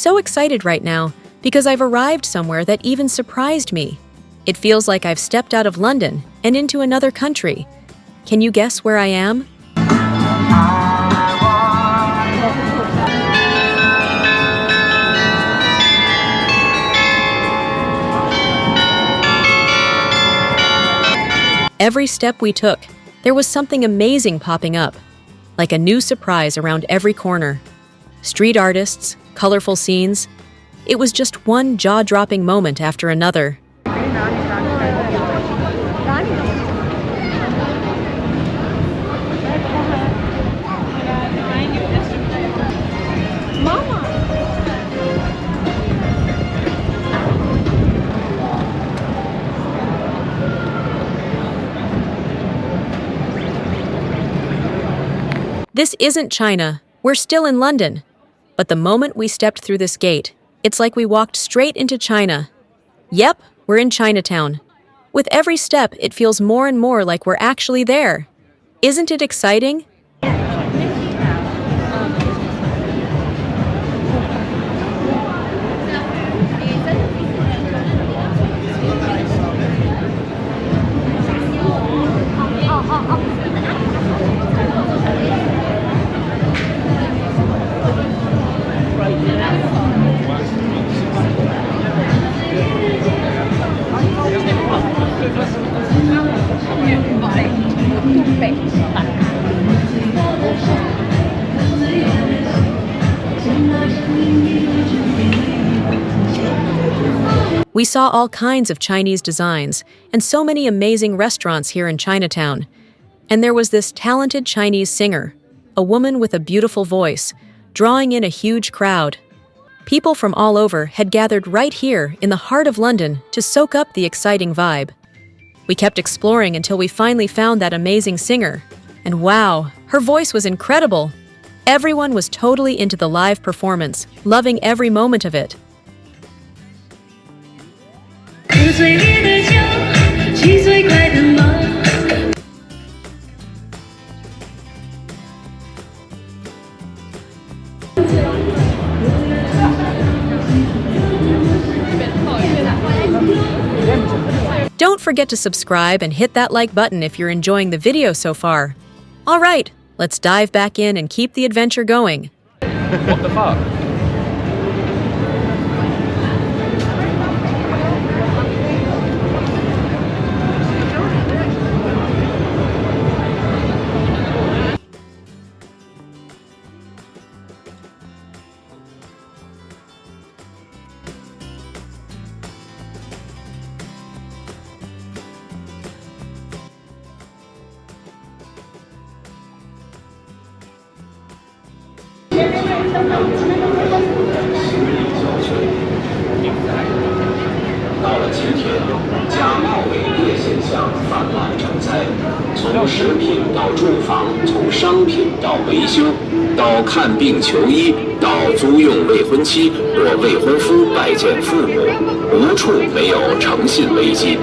so excited right now because I've arrived somewhere that even surprised me. It feels like I've stepped out of London and into another country. Can you guess where I am? Every step we took, there was something amazing popping up, like a new surprise around every corner. Street artists, colorful scenes. It was just one jaw-dropping moment after another. This isn't China. We're still in London. But the moment we stepped through this gate, it's like we walked straight into China. Yep, we're in Chinatown. With every step, it feels more and more like we're actually there. Isn't it exciting? We saw all kinds of Chinese designs and so many amazing restaurants here in Chinatown. And there was this talented Chinese singer, a woman with a beautiful voice, drawing in a huge crowd. People from all over had gathered right here in the heart of London to soak up the exciting vibe. We kept exploring until we finally found that amazing singer. And wow, her voice was incredible. Everyone was totally into the live performance, loving every moment of it. Don't forget to subscribe and hit that like button if you're enjoying the video so far. All right, let's dive back in and keep the adventure going. What the fuck?到了今天，家贸为列现象泛滥成灾，从食品到住房，从商品到维修，到看病求医，到租用未婚妻或未婚夫拜见父母，无处没有诚信危机。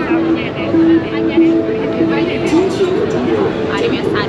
今天的中国人买菜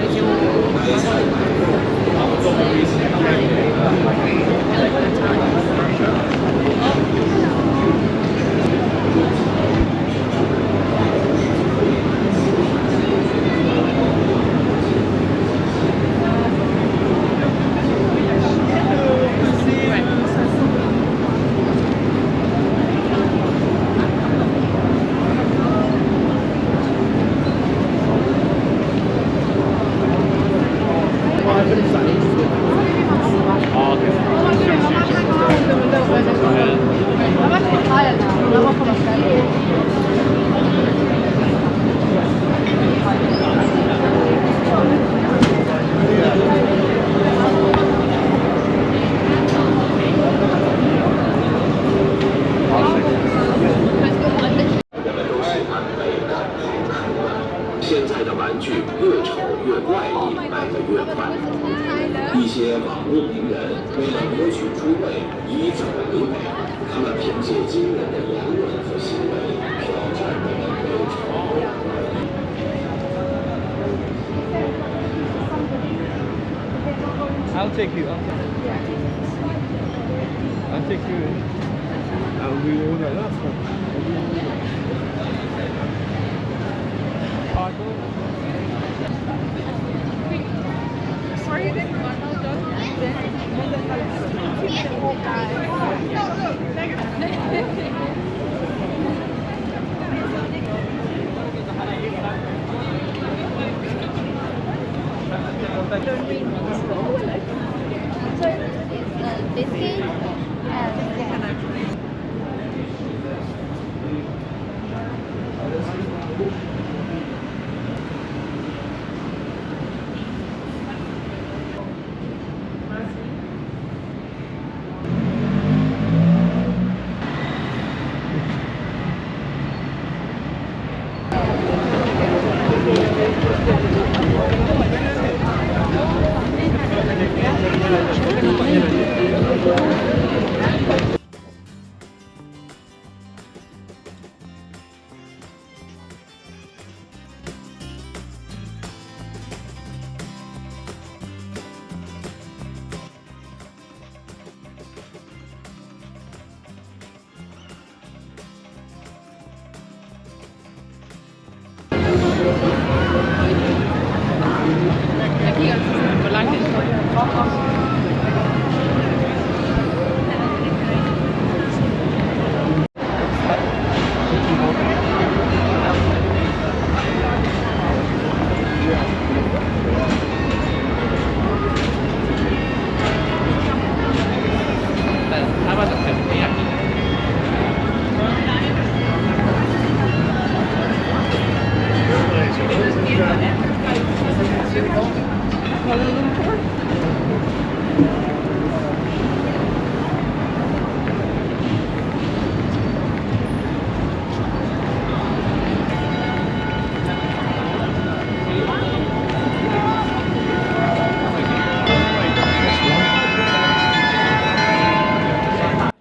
现在的玩具越丑越怪异，卖得越快。一些网络名人为了博取出位，以走为美，他们凭借惊人的言论和行为，挑战人们对丑。I'll take you. I'll take you. Biscuit and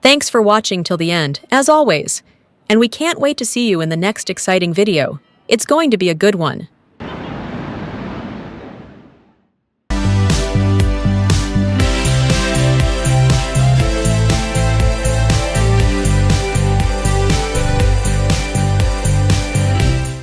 Thanks for watching till the end, as always. And we can't wait to see you in the next exciting video. It's going to be a good one.